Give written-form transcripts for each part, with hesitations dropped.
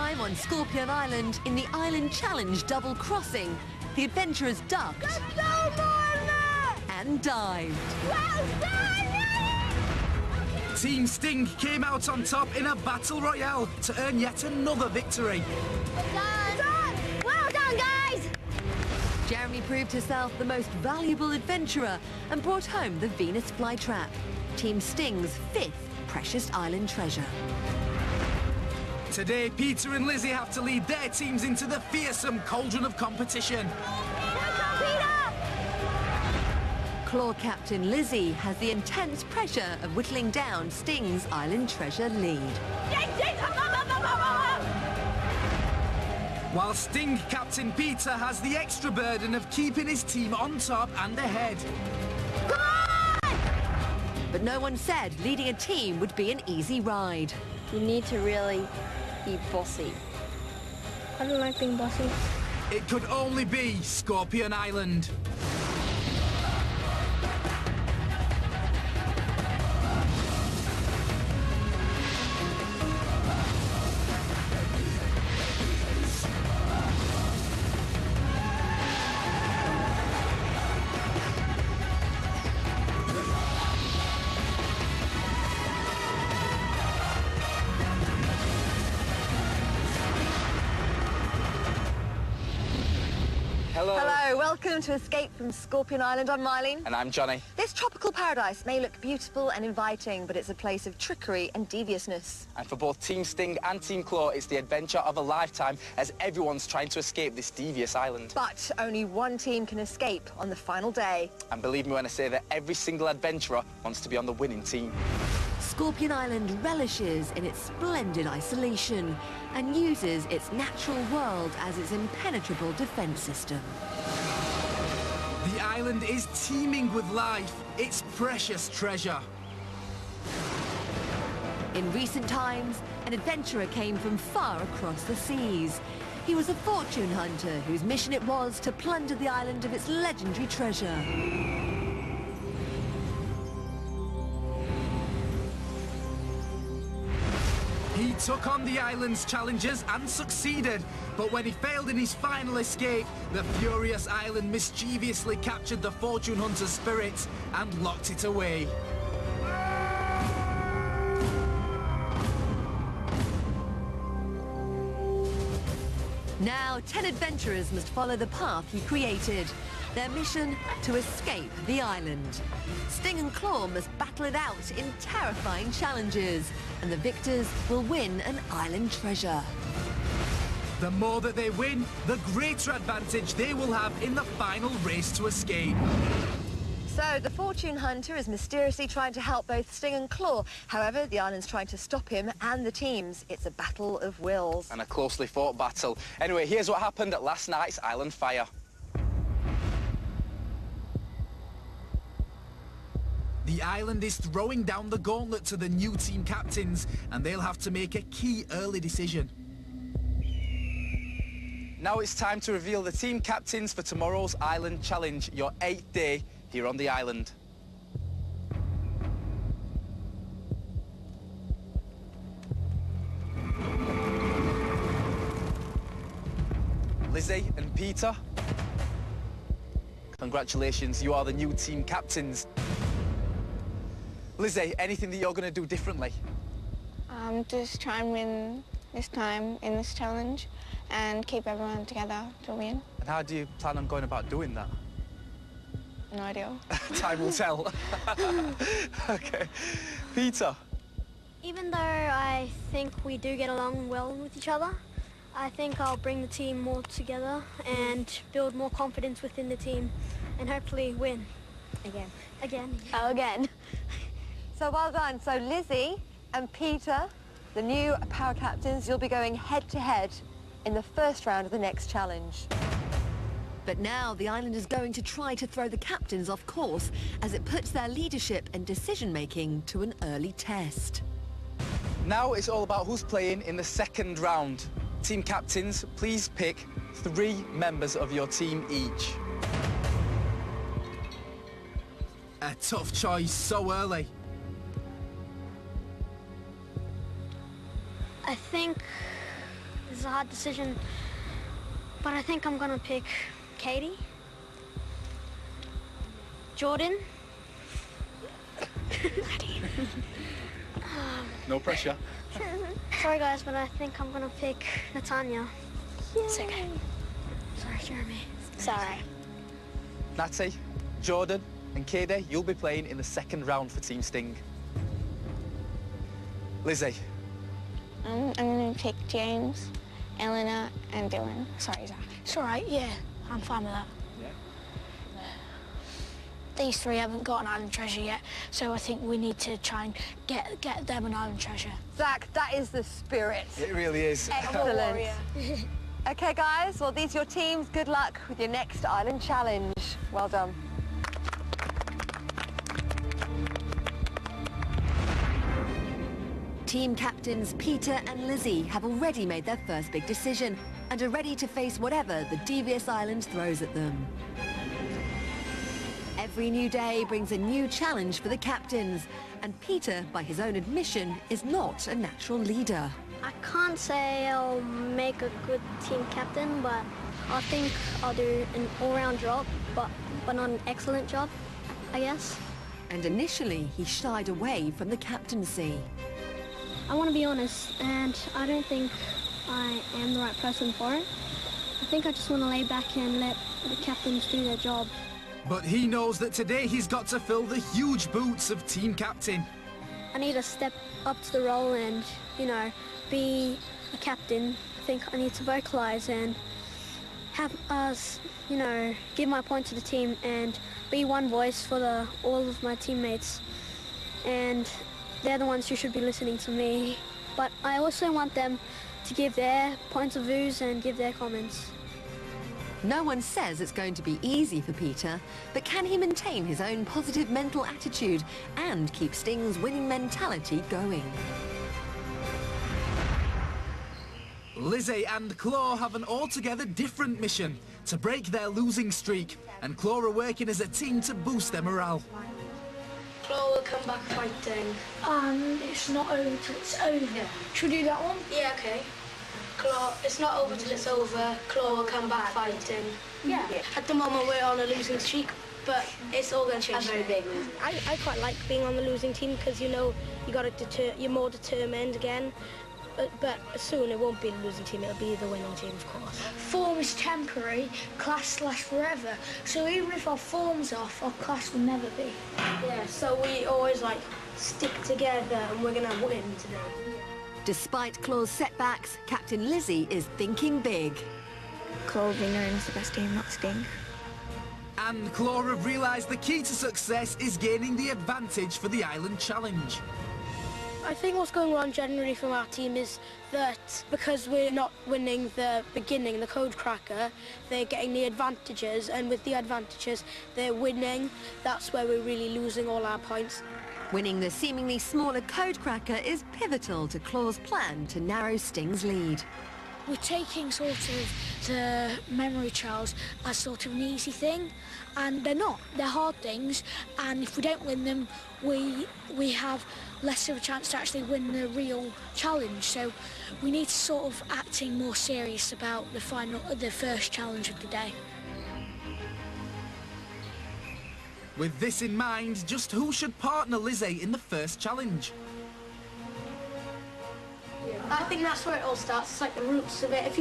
time on Scorpion Island in the Island Challenge double crossing, the adventurers ducked and dived. Well done! Team Sting came out on top in a battle royale to earn yet another victory. Well done, guys! Jeremy proved herself the most valuable adventurer and brought home the Venus flytrap, Team Sting's 5th precious island treasure. Today, Peter and Lizzie have to lead their teams into the fearsome cauldron of competition. Claw captain Lizzie has the intense pressure of whittling down Sting's island treasure lead. While Sting captain Peter has the extra burden of keeping his team on top and ahead. But no one said leading a team would be an easy ride. You need to really be bossy. I don't like being bossy. It could only be Scorpion Island. Hello, welcome to Escape from Scorpion Island. I'm Mylene. And I'm Johnny. This tropical paradise may look beautiful and inviting, but it's a place of trickery and deviousness. And for both Team Sting and Team Claw, it's the adventure of a lifetime as everyone's trying to escape this devious island. But only one team can escape on the final day. And believe me when I say that every single adventurer wants to be on the winning team. Scorpion Island relishes in its splendid isolation and uses its natural world as its impenetrable defense system. The island is teeming with life, its precious treasure. In recent times, an adventurer came from far across the seas. He was a fortune hunter whose mission it was to plunder the island of its legendary treasure. He took on the island's challenges and succeeded, but when he failed in his final escape, the furious island mischievously captured the fortune hunter's spirit and locked it away. Now, 10 adventurers must follow the path he created. Their mission, to escape the island. Sting and Claw must battle it out in terrifying challenges, and the victors will win an island treasure. The more that they win, the greater advantage they will have in the final race to escape. So, the fortune hunter is mysteriously trying to help both Sting and Claw. However, the island's trying to stop him and the teams. It's a battle of wills. And a closely fought battle. Anyway, here's what happened at last night's Island Fire. The island is throwing down the gauntlet to the new team captains, and they'll have to make a key early decision. Now it's time to reveal the team captains for tomorrow's Island Challenge, your 8th day here on the island. Lizzie and Peter, congratulations, you are the new team captains. Lizzie, anything that you're going to do differently? Just try and win this time in this challenge and keep everyone together to win. And how do you plan on going about doing that? No idea. Time will tell. Okay. Peter? Even though I think we do get along well with each other, I think I'll bring the team more together and build more confidence within the team and hopefully win. Again. Again. Oh, again. So well done. So Lizzie and Peter, the new power captains, you'll be going head-to-head in the first round of the next challenge. But now the island is going to try to throw the captains off course as it puts their leadership and decision-making to an early test. Now it's all about who's playing in the second round. Team captains, please pick 3 members of your team each. A tough choice so early. I think a hard decision, but I think I'm going to pick Katie, Jordan, No pressure. sorry guys, but I think I'm going to pick Natanya. It's okay. Sorry, Jeremy. Sorry. Natty, Jordan and Katie, you'll be playing in the second round for Team Sting. Lizzie. I'm going to pick James, Eleanor and Dylan. Sorry, Zach. It's all right, yeah. I'm fine with that. Yeah. These three haven't got an island treasure yet, so I think we need to try and get them an island treasure. Zach, that is the spirit. It really is. Excellent. OK, guys, well, these are your teams. Good luck with your next island challenge. Well done. Team captains Peter and Lizzie have already made their first big decision and are ready to face whatever the devious island throws at them. Every new day brings a new challenge for the captains, and Peter, by his own admission, is not a natural leader. I can't say I'll make a good team captain, but I think I'll do an all-round job, but not an excellent job, I guess. And initially, he shied away from the captaincy. I want to be honest, and I don't think I am the right person for it. I think I just want to lay back and let the captains do their job. But he knows that today he's got to fill the huge boots of team captain. I need to step up to the role and, you know, be a captain. I think I need to vocalise and have us, you know, give my point to the team and be one voice for all of my teammates. And they're the ones who should be listening to me. But I also want them to give their points of views and give their comments. No one says it's going to be easy for Peter, but can he maintain his own positive mental attitude and keep Sting's winning mentality going? Lizzie and Claw have an altogether different mission: to break their losing streak, and Claw are working as a team to boost their morale. Claw will come back fighting. And it's not over till it's over. Should we do that one? Yeah, okay. Claw, it's not over till it's over. Claw will come back fighting. Yeah. At the moment we're on a losing streak, but it's all going to change. I quite like being on the losing team because, you know, you're more determined again. But soon it won't be the losing team, it'll be the winning team, of course. Form is temporary, class lasts forever. So even if our form's off, our class will never be. Yeah, so we always like stick together and we're going to win today. Despite Claw's setbacks, Captain Lizzie is thinking big. Claw will be known as the best team, not Sting. And Claw have realised the key to success is gaining the advantage for the Island Challenge. I think what's going on generally from our team is that because we're not winning the beginning, the code cracker, they're getting the advantages, and with the advantages they're winning. That's where we're really losing all our points. Winning the seemingly smaller code cracker is pivotal to Claw's plan to narrow Sting's lead. We're taking sort of the memory trials as sort of an easy thing, and they're not. They're hard things, and if we don't win them, we have less of a chance to actually win the real challenge. So we need to sort of acting more serious about the first challenge of the day. With this in mind, just who should partner Lizzie in the first challenge? I think that's where it all starts. It's like the roots of it. If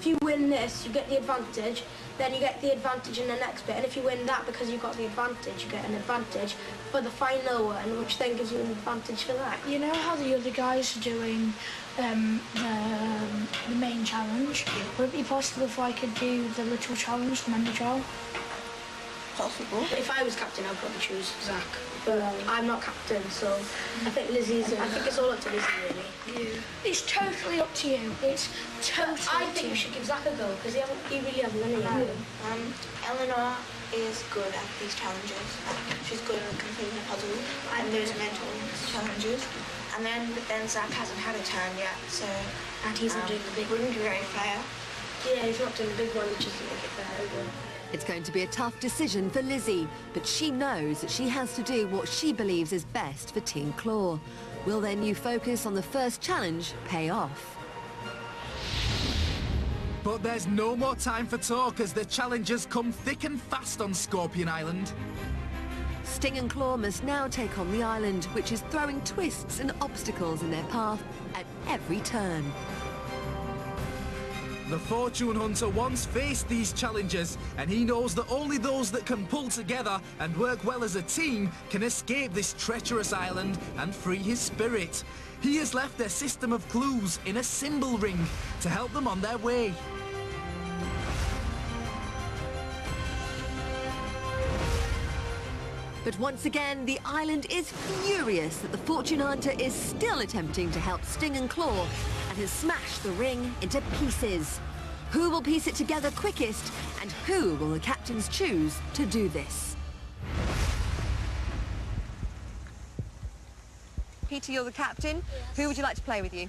you win this, you get the advantage. Then you get the advantage in the next bit. And if you win that because you've got the advantage, you get an advantage for the final one, which then gives you an advantage for that. You know how the other guys are doing the main challenge? Would it be possible if I could do the little challenge, the memory trial? Possible. If I was captain, I'd probably choose Zach. But I'm not captain, so I think Lizzie's. I think it's all up to Lizzie, really. Yeah. It's totally up to you. It's totally. I think we should give Zach a go because he really hasn't done it yet. Eleanor is good at these challenges. She's good at completing a puzzle and those mental challenges. And then Zach hasn't had a turn yet, so And he's not doing the big one. wouldn't be very fair. Yeah, he's not doing the big one, which is make it fair. It's going to be a tough decision for Lizzie, but she knows that she has to do what she believes is best for Team Claw. Will their new focus on the first challenge pay off? But there's no more time for talk as the challengers come thick and fast on Scorpion Island. Sting and Claw must now take on the island, which is throwing twists and obstacles in their path at every turn. The Fortune Hunter once faced these challenges, and he knows that only those that can pull together and work well as a team can escape this treacherous island and free his spirit. He has left their system of clues in a symbol ring to help them on their way. But once again, the island is furious that the Fortune Hunter is still attempting to help Sting and Claw and has smashed the ring into pieces. Who will piece it together quickest, and who will the captains choose to do this? Peter, you're the captain. Yes. Who would you like to play with you?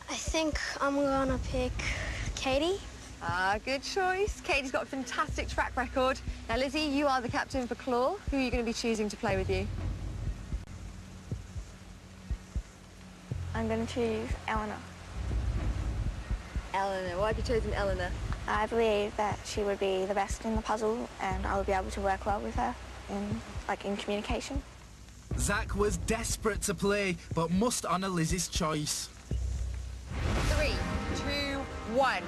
I think I'm gonna pick Katie. Good choice. Katie's got a fantastic track record. Now, Lizzie, you are the captain for Claw. Who are you going to be choosing to play with you? I'm going to choose Eleanor. Eleanor. Why have you chosen Eleanor? I believe that she would be the best in the puzzle and I would be able to work well with her in communication. Zach was desperate to play, but must honour Lizzie's choice. 3, 2, 1.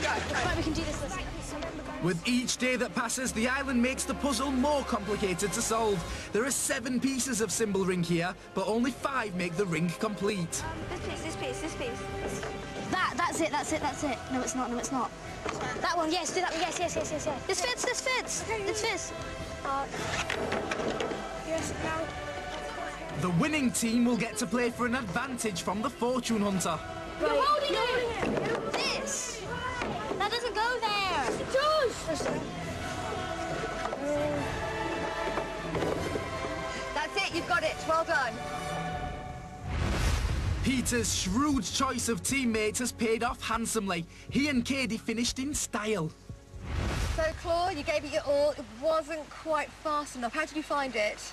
Go. Right, we can do this. With each day that passes, the island makes the puzzle more complicated to solve. There are 7 pieces of symbol ring here, but only 5 make the ring complete. This piece. That's it. No, it's not. That one, yes, do that one, yes. This fits. Yes, now. The winning team will get to play for an advantage from the Fortune Hunter. Right. You're holding it! This! That doesn't go there! It does! That's it, you've got it. Well done. Peter's shrewd choice of teammates has paid off handsomely. He and Katie finished in style. So, Claw, you gave it your all. It wasn't quite fast enough. How did you find it?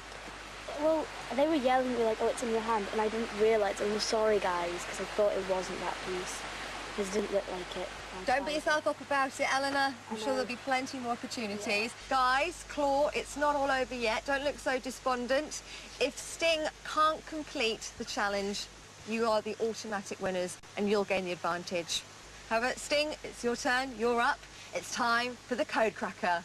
Well, they were yelling at me like, oh, it's in your hand, and I didn't realise. I'm sorry, guys, because I thought it wasn't that piece. I just didn't look like it. Don't beat yourself up about it, Eleanor. I'm sure there'll be plenty more opportunities. Yeah. Guys, Claw, it's not all over yet. Don't look so despondent. If Sting can't complete the challenge, you are the automatic winners, and you'll gain the advantage. However, Sting, it's your turn. You're up. It's time for the code cracker.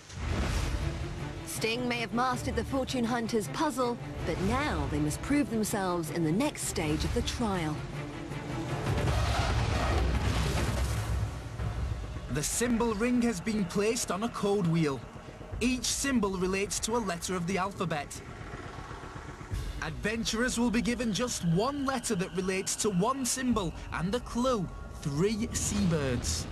Sting may have mastered the Fortune Hunter's puzzle, but now they must prove themselves in the next stage of the trial. The symbol ring has been placed on a code wheel. Each symbol relates to a letter of the alphabet. Adventurers will be given just one letter that relates to one symbol, and the clue, 3 seabirds.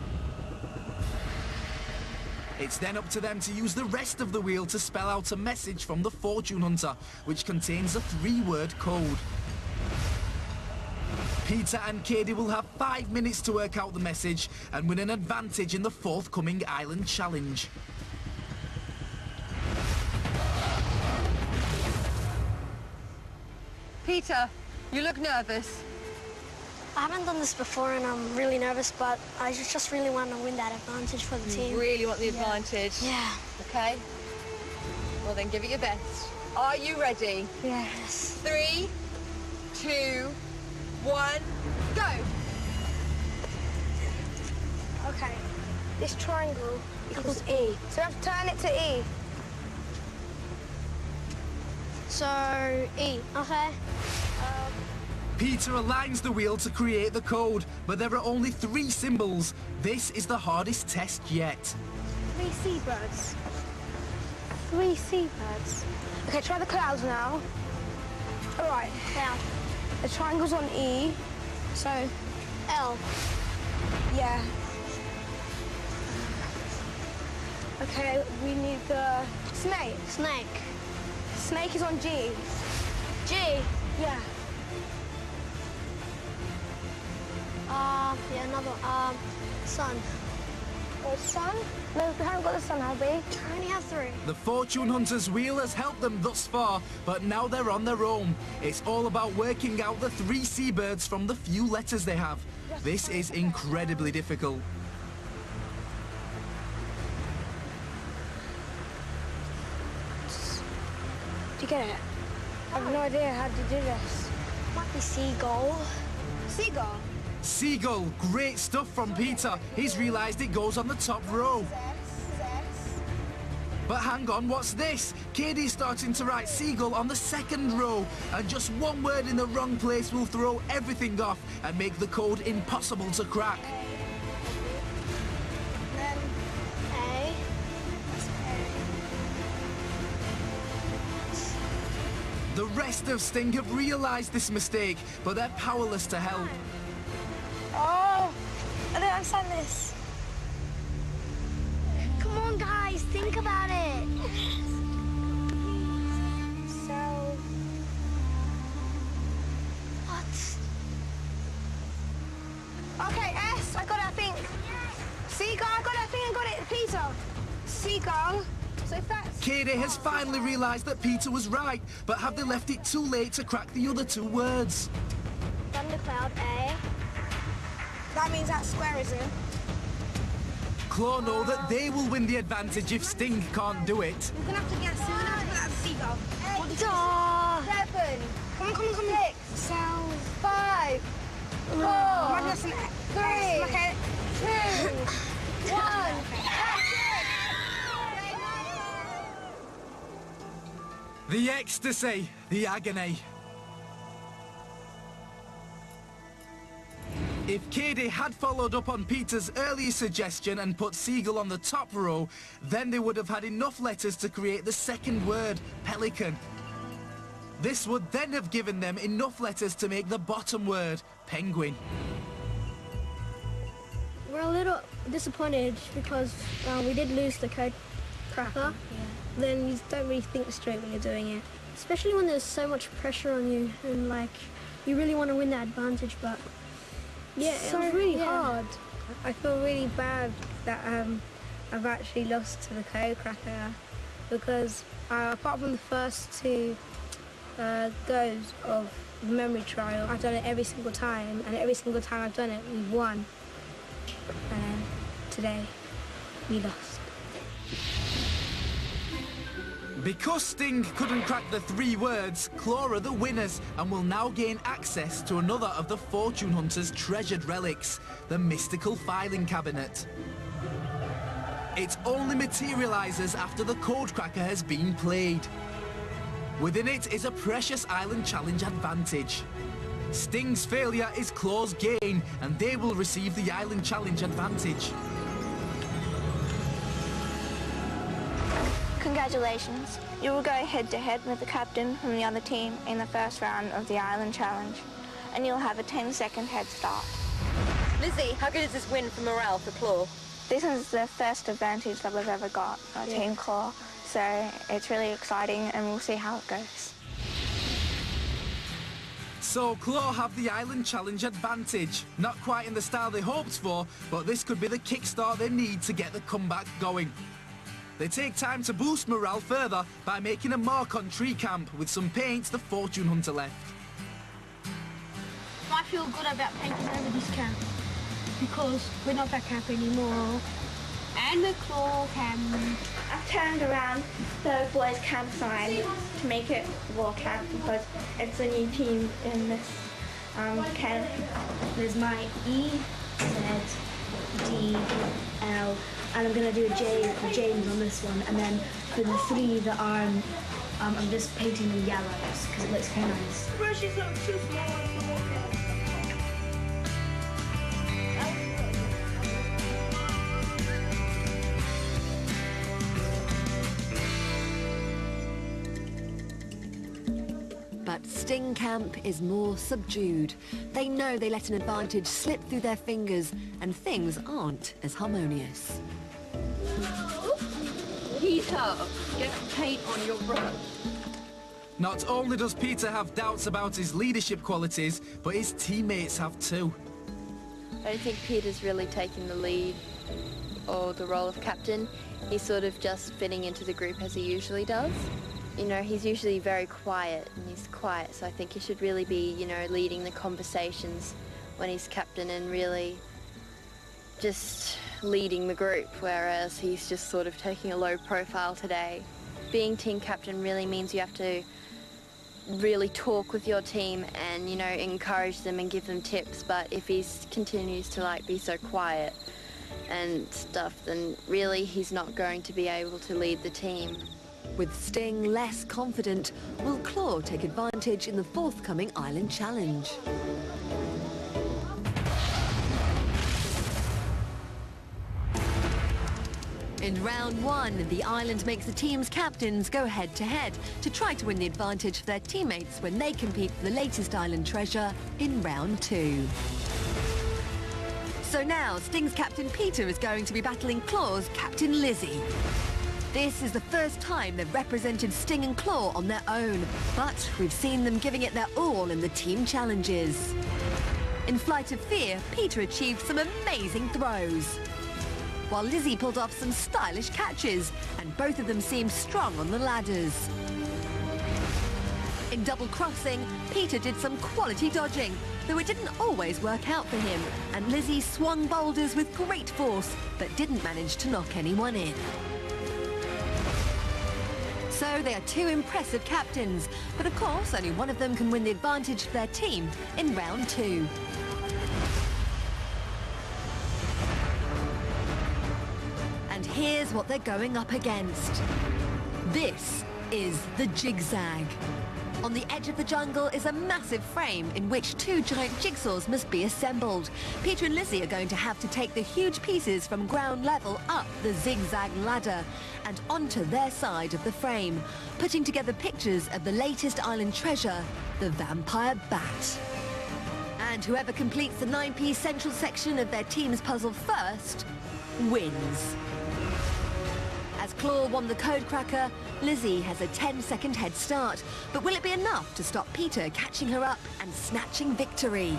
It's then up to them to use the rest of the wheel to spell out a message from the Fortune Hunter, which contains a 3-word code. Peter and Katie will have 5 minutes to work out the message and win an advantage in the forthcoming island challenge. Peter, you look nervous. I haven't done this before and I'm really nervous, but I just really want to win that advantage for the team. You really want the advantage? Yeah. Okay. Well, then give it your best. Are you ready? Yes. 3, 2, 1, go! Okay. This triangle equals E. So we have to turn it to E. So, E. Okay. Peter aligns the wheel to create the code, but there are only 3 symbols. This is the hardest test yet. 3 seabirds. 3 seabirds. Okay, try the clouds now. All right. Cloud. The triangle's on E, so... L. Yeah. Okay, we need the snake. Snake. Snake is on G. G. Yeah. Yeah, another, sun. Or sun? No, we haven't got the sun, have we? I only have 3. The Fortune Hunter's wheel has helped them thus far, but now they're on their own. It's all about working out the 3 seabirds from the few letters they have. This is incredibly difficult. Do you get it? I have no idea how to do this. Might be seagull. Seagull? Seagull, great stuff from Peter. He's realised it goes on the top row. But hang on, what's this? Katie's starting to write seagull on the second row, and just one word in the wrong place will throw everything off and make the code impossible to crack. Then A. The rest of Sting have realised this mistake, but they're powerless to help. Oh, I don't understand this. Come on, guys, think about it. So, What? okay, S, I got it, I think. Seagull, I think I got it, Peter. Seagull. So if that's... Katie has finally realised that Peter was right, but have they left it too late to crack the other two words? Thundercloud, A. That means that's square, isn't it? Claw know that they will win the advantage if Sting can't do it. We're gonna have to guess. We're gonna have to put that seagull. What did you 7. Come on. 6. Sounds 5. 4. That's an 3. Okay. 2. 1. The ecstasy, the agony. If Katie had followed up on Peter's earlier suggestion and put seagull on the top row, then they would have had enough letters to create the second word, pelican. This would then have given them enough letters to make the bottom word, penguin. We're a little disappointed because we did lose the code cracker. Then you don't really think straight when you're doing it. Especially when there's so much pressure on you and like you really want to win that advantage, but yeah, it was really hard. I feel really bad that I've actually lost to the code cracker because apart from the first 2 goes of the memory trial, I've done it every single time, and every single time I've done it, we've won. And today, we lost. Because Sting couldn't crack the 3 words, Claw are the winners and will now gain access to another of the Fortune Hunter's treasured relics, the mystical filing cabinet. It only materialises after the code cracker has been played. Within it is a precious Island Challenge advantage. Sting's failure is Claw's gain, and they will receive the Island Challenge advantage. Congratulations. You will go head-to-head with the captain from the other team in the first round of the Island Challenge, and you'll have a 10-second head start. Lizzie, how good is this win for morale for Claw? This is the first advantage that we've ever got, our Team Claw, so it's really exciting and we'll see how it goes. So Claw have the Island Challenge advantage. Not quite in the style they hoped for, but this could be the kickstart they need to get the comeback going. They take time to boost morale further by making a mark on Tree Camp with some paint the Fortune Hunter left. I feel good about painting over this camp because we're not that camp anymore. And the Claw camp. I've turned around the boys' camp sign to make it war camp because it's a new team in this camp. There's my E, Z, D, L, and I'm going to do a J for James on this one, and then for the 3 that are, I'm just painting them yellows because it looks very nice. Brushes look too small in the war camp. But Sting Camp is more subdued. They know they let an advantage slip through their fingers and things aren't as harmonious. Peter, get paint on your brush. Not only does Peter have doubts about his leadership qualities, but his teammates have too. I don't think Peter's really taking the lead or the role of captain. He's sort of just fitting into the group as he usually does. You know, he's usually very quiet, and he's quiet, so I think he should really be, you know, leading the conversations when he's captain and really just leading the group, whereas he's just sort of taking a low profile today. being team captain really means you have to really talk with your team and, you know, encourage them and give them tips. But if he continues to like be so quiet and stuff, then really he's not going to be able to lead the team. With Sting less confident, will Claw take advantage in the forthcoming Island Challenge? In round one, the island makes the team's captains go head-to-head to try to win the advantage for their teammates when they compete for the latest island treasure in round two. So now, Sting's captain Peter is going to be battling Claw's captain Lizzie. This is the first time they've represented Sting and Claw on their own, but we've seen them giving it their all in the team challenges. In Flight of Fear, Peter achieved some amazing throws, while Lizzie pulled off some stylish catches, and both of them seemed strong on the ladders. In Double Crossing, Peter did some quality dodging, though it didn't always work out for him, and Lizzie swung boulders with great force, but didn't manage to knock anyone in. So they are two impressive captains, but of course only one of them can win the advantage for their team in round two. And here's what they're going up against. This is the Jigzag. On the edge of the jungle is a massive frame in which two giant jigsaws must be assembled. Peter and Lizzie are going to have to take the huge pieces from ground level up the zigzag ladder and onto their side of the frame, putting together pictures of the latest island treasure, the vampire bat. And whoever completes the 9-piece central section of their team's puzzle first wins. As Claw won the code cracker, Lizzie has a 10-second head start. But will it be enough to stop Peter catching her up and snatching victory?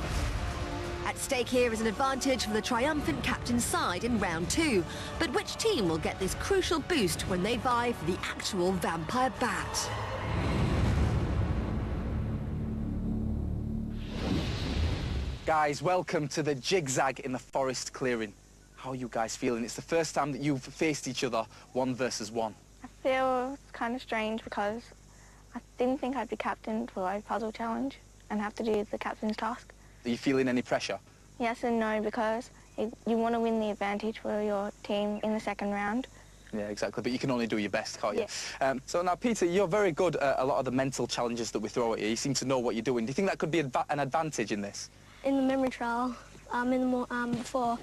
At stake here is an advantage for the triumphant captain's side in round two. But which team will get this crucial boost when they vie for the actual vampire bat? Guys, welcome to the Jigzag in the forest clearing. How are you guys feeling? It's the first time that you've faced each other 1 versus 1. I feel kind of strange because I didn't think I'd be captain for a puzzle challenge and have to do the captain's task. Are you feeling any pressure? Yes and no, because you want to win the advantage for your team in the second round. Yeah, exactly, but you can only do your best, can't you? Yeah. So now, Peter, you're very good at a lot of the mental challenges that we throw at you. You seem to know what you're doing. Do you think that could be an advantage in this? In the memory trial, before,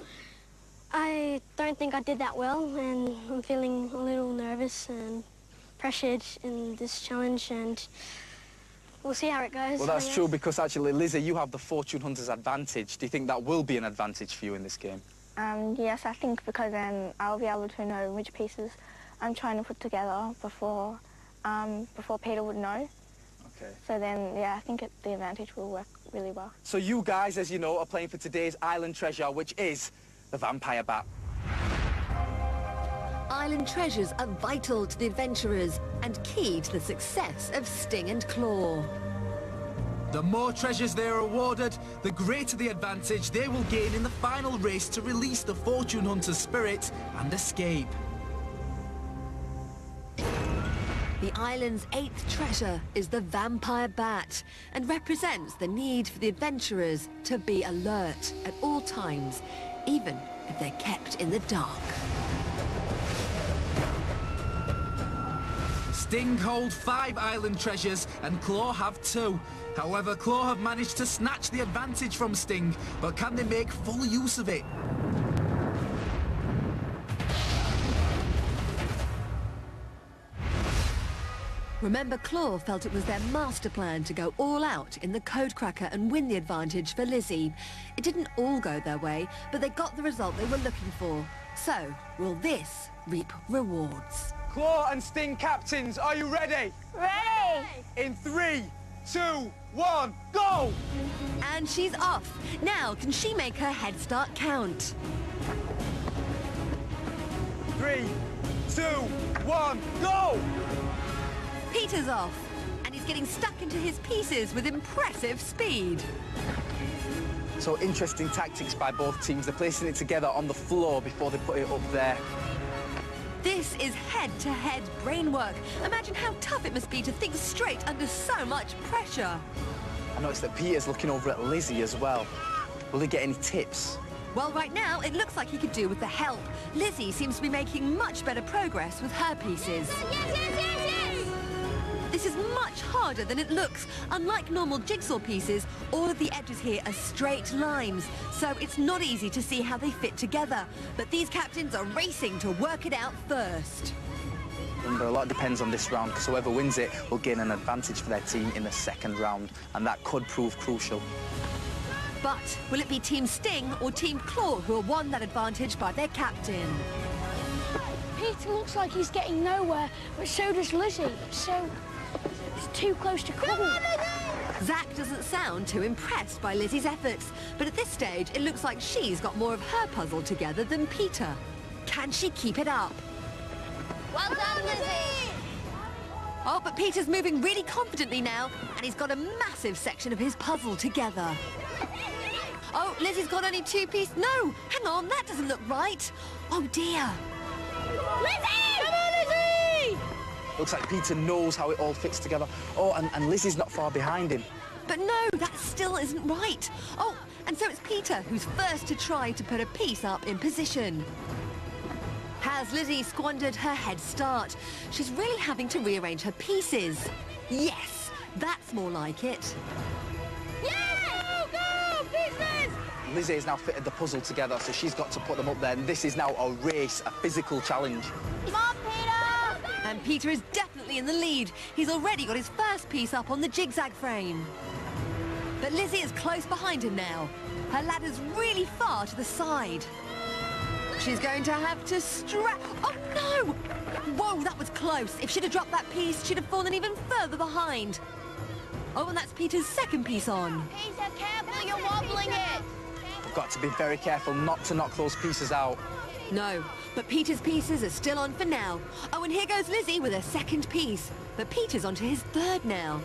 I don't think I did that well, and I'm feeling a little nervous and pressured in this challenge, and we'll see how it goes. Well, that's true, because actually, Lizzie, you have the Fortune Hunter's advantage. Do you think that will be an advantage for you in this game? Yes, I think, because then I'll be able to know which pieces I'm trying to put together before Peter would know. Okay. So then, yeah, I think the advantage will work really well. So you guys, as you know, are playing for today's island treasure, which is the vampire bat. Island treasures are vital to the adventurers and key to the success of Sting and Claw. The more treasures they are awarded, the greater the advantage they will gain in the final race to release the Fortune Hunter's spirit and escape. The island's 8th treasure is the vampire bat and represents the need for the adventurers to be alert at all times, even if they're kept in the dark. Sting hold 5 island treasures and Claw have 2. However, Claw have managed to snatch the advantage from Sting, but can they make full use of it? Remember, Claw felt it was their master plan to go all out in the code cracker and win the advantage for Lizzie. It didn't all go their way, but they got the result they were looking for. So, will this reap rewards? Claw and Sting captains, are you ready? Ready! In 3, 2, 1, go! And she's off. Now, can she make her head start count? 3, 2, 1, go! Peter's off, and he's getting stuck into his pieces with impressive speed. So interesting tactics by both teams. They're placing it together on the floor before they put it up there. This is head-to-head brain work. Imagine how tough it must be to think straight under so much pressure. I noticed that Peter's looking over at Lizzie as well. Will he get any tips? Well, right now, it looks like he could do with the help. Lizzie seems to be making much better progress with her pieces. Yes! This is much harder than it looks. Unlike normal jigsaw pieces, all of the edges here are straight lines, so it's not easy to see how they fit together. But these captains are racing to work it out first. Remember, a lot depends on this round, because whoever wins it will gain an advantage for their team in the second round, and that could prove crucial. But will it be Team Sting or Team Claw who have won that advantage by their captain? Peter looks like he's getting nowhere, but so does Lizzie. So it's too close to cobble. Zach doesn't sound too impressed by Lizzie's efforts, but at this stage it looks like she's got more of her puzzle together than Peter. Can she keep it up? Well done, Lizzie! Oh, but Peter's moving really confidently now, and he's got a massive section of his puzzle together. Oh, Lizzie's got only two pieces. No, hang on, that doesn't look right. Oh, dear. Lizzie! Come on, Lizzie! Looks like Peter knows how it all fits together. Oh, and Lizzie's not far behind him. But no, that still isn't right. Oh, and so it's Peter who's first to try to put a piece up in position. Has Lizzie squandered her head start? She's really having to rearrange her pieces. Yes, that's more like it. Lizzie has now fitted the puzzle together, so she's got to put them up there, and this is now a race, a physical challenge. Come on, Peter! And Peter is definitely in the lead. He's already got his first piece up on the zigzag frame. But Lizzie is close behind him now. Her ladder's really far to the side. She's going to have to strap... Oh, no! Whoa, that was close. If she'd have dropped that piece, she'd have fallen even further behind. Oh, and that's Peter's second piece on. Peter, careful, you're wobbling it! Got to be very careful not to knock those pieces out. No, but Peter's pieces are still on for now. Oh, and here goes Lizzie with her second piece. But Peter's onto his third now.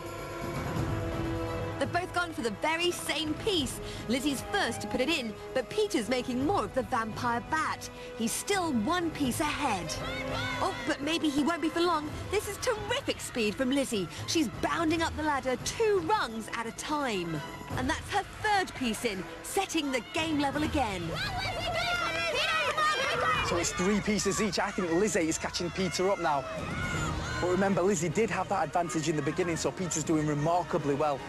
They've both gone for the very same piece. Lizzie's first to put it in, but Peter's making more of the vampire bat. He's still one piece ahead. Oh, but maybe he won't be for long. This is terrific speed from Lizzie. She's bounding up the ladder 2 rungs at a time. And that's her third piece in, setting the game level again. So it's 3 pieces each. I think Lizzie is catching Peter up now. But remember, Lizzie did have that advantage in the beginning, so Peter's doing remarkably well.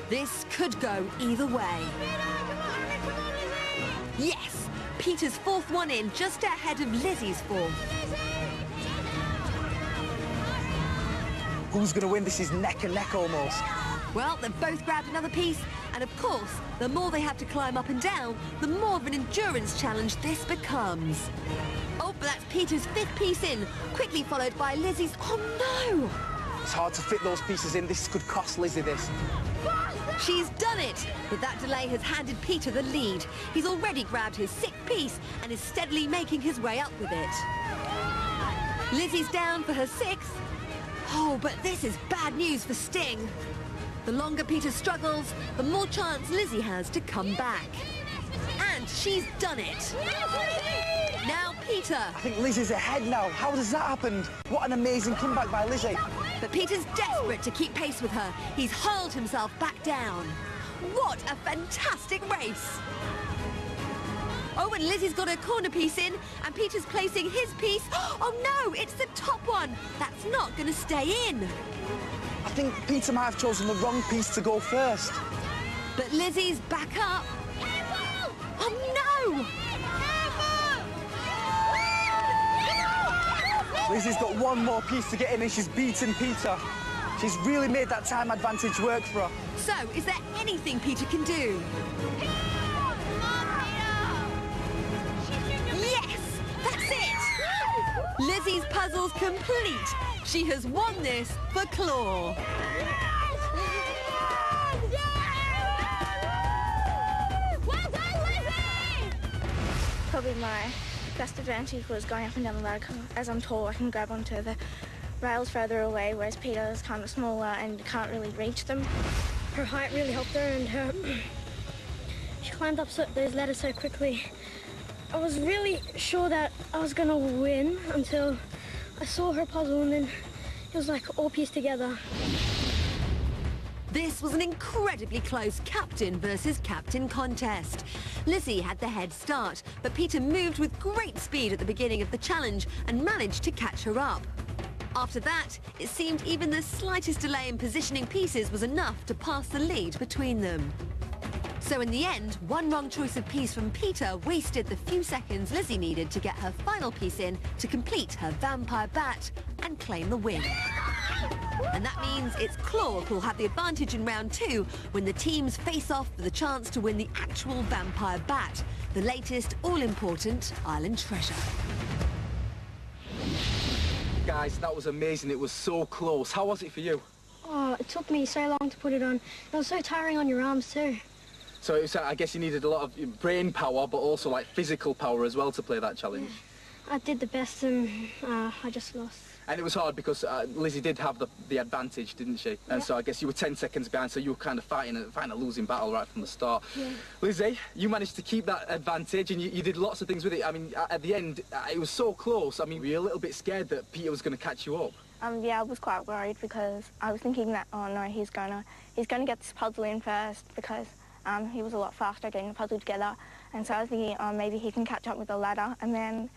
This could go either way. Yes, Peter's fourth one in, just ahead of Lizzie's fourth. Who's going to win? This is neck and neck almost. Well, they've both grabbed another piece, and of course, the more they have to climb up and down, the more of an endurance challenge this becomes. Oh, but that's Peter's 5th piece in, quickly followed by Lizzie's... Oh, no! It's hard to fit those pieces in. This could cost Lizzie this. She's done it! But that delay has handed Peter the lead. He's already grabbed his 6th piece and is steadily making his way up with it. Lizzie's down for her 6th. Oh, but this is bad news for Sting. The longer Peter struggles, the more chance Lizzie has to come back. And she's done it. Now Peter. I think Lizzie's ahead now. How does that happen? What an amazing comeback by Lizzie. But Peter's desperate to keep pace with her. He's hurled himself back down. What a fantastic race. Oh, and Lizzie's got her corner piece in, and Peter's placing his piece. Oh no, it's the top one. That's not going to stay in. I think Peter might have chosen the wrong piece to go first. But Lizzie's back up. Careful! Oh no! Lizzie's got one more piece to get in and she's beaten Peter. She's really made that time advantage work for her. So, is there anything Peter can do? Yes! That's it! Lizzie's puzzle's complete. She has won this for Claw. Well done, Lizzie! Probably my best advantage was going up and down the ladder. As I'm tall, I can grab onto the rails further away, whereas Peter is kind of smaller and can't really reach them. Her height really helped her, and she climbed up those ladders so quickly. I was really sure that I was going to win until I saw her puzzle and then it was like all pieced together. This was an incredibly close captain versus captain contest. Lizzie had the head start, but Peter moved with great speed at the beginning of the challenge and managed to catch her up. After that, it seemed even the slightest delay in positioning pieces was enough to pass the lead between them. So in the end, one wrong choice of piece from Peter wasted the few seconds Lizzie needed to get her final piece in to complete her vampire bat and claim the win. And that means it's Claw who'll have the advantage in round 2 when the teams face off for the chance to win the actual vampire bat, the latest all-important island treasure. Guys, that was amazing. It was so close. How was it for you? Oh, it took me so long to put it on. It was so tiring on your arms too. So it was, I guess you needed a lot of brain power, but also like physical power as well to play that challenge. Yeah. I did the best and I just lost. And it was hard because Lizzie did have the advantage, didn't she? And Yeah. so I guess you were 10 seconds behind, so you were kind of fighting a losing battle right from the start. Yeah. Lizzie, you managed to keep that advantage and you did lots of things with it. I mean, at the end, it was so close. I mean, were you a little bit scared that Peter was going to catch you up? Yeah, I was quite worried because I was thinking that, oh no, he's gonna get this puzzle in first because he was a lot faster getting the puzzle together. And so I was thinking, oh, maybe he can catch up with the ladder and then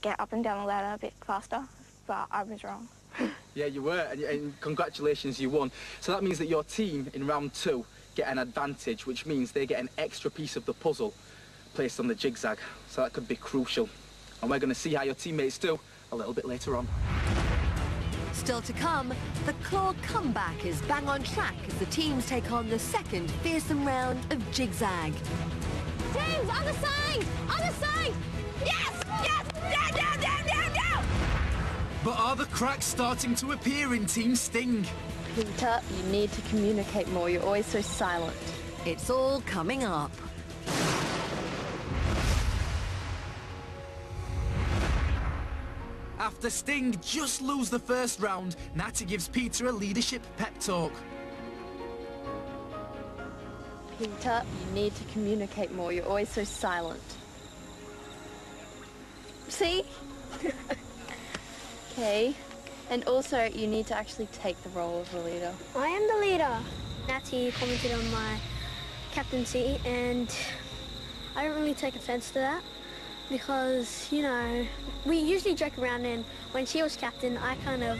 get up and down the ladder a bit faster. But I was wrong. Yeah, you were, and congratulations, you won. So that means that your team in round 2 get an advantage, which means they get an extra piece of the puzzle placed on the zigzag. So that could be crucial. And we're going to see how your teammates do a little bit later on. Still to come, the Claw comeback is bang on track as the teams take on the second fearsome round of zigzag. Teams, other side! Other side! Yes! Yes! Down, down, down, down, down! But are the cracks starting to appear in Team Sting? Peter, you need to communicate more. You're always so silent. It's all coming up. After Sting just lose the first round, Natty gives Peter a leadership pep talk. Peter, you need to communicate more. You're always so silent. See? Okay. And also, you need to actually take the role of the leader. I am the leader. Natty commented on my captaincy and I don't really take offense to that because, you know, we usually joke around and when she was captain, I kind of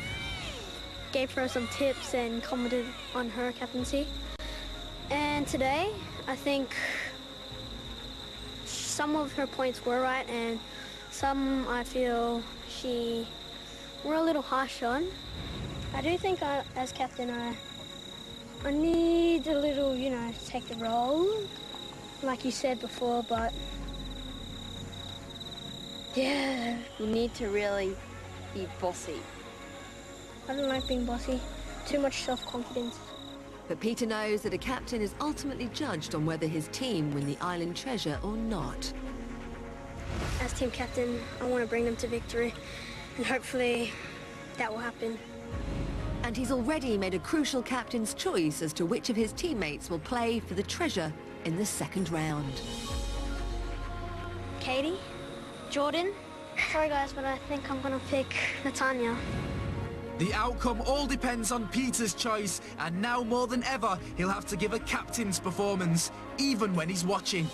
gave her some tips and commented on her captaincy. And today, I think some of her points were right and some I feel she were a little harsh on. I do think as captain, I need a little, you know, to take the role, like you said before, but yeah. You need to really be bossy. I don't like being bossy. Too much self-confidence. But Peter knows that a captain is ultimately judged on whether his team win the island treasure or not. As team captain, I want to bring them to victory, and hopefully that will happen. And he's already made a crucial captain's choice as to which of his teammates will play for the treasure in the second round. Katie? Jordan? Sorry guys, but I think I'm gonna pick Natanya. The outcome all depends on Peter's choice, and now more than ever, he'll have to give a captain's performance, even when he's watching.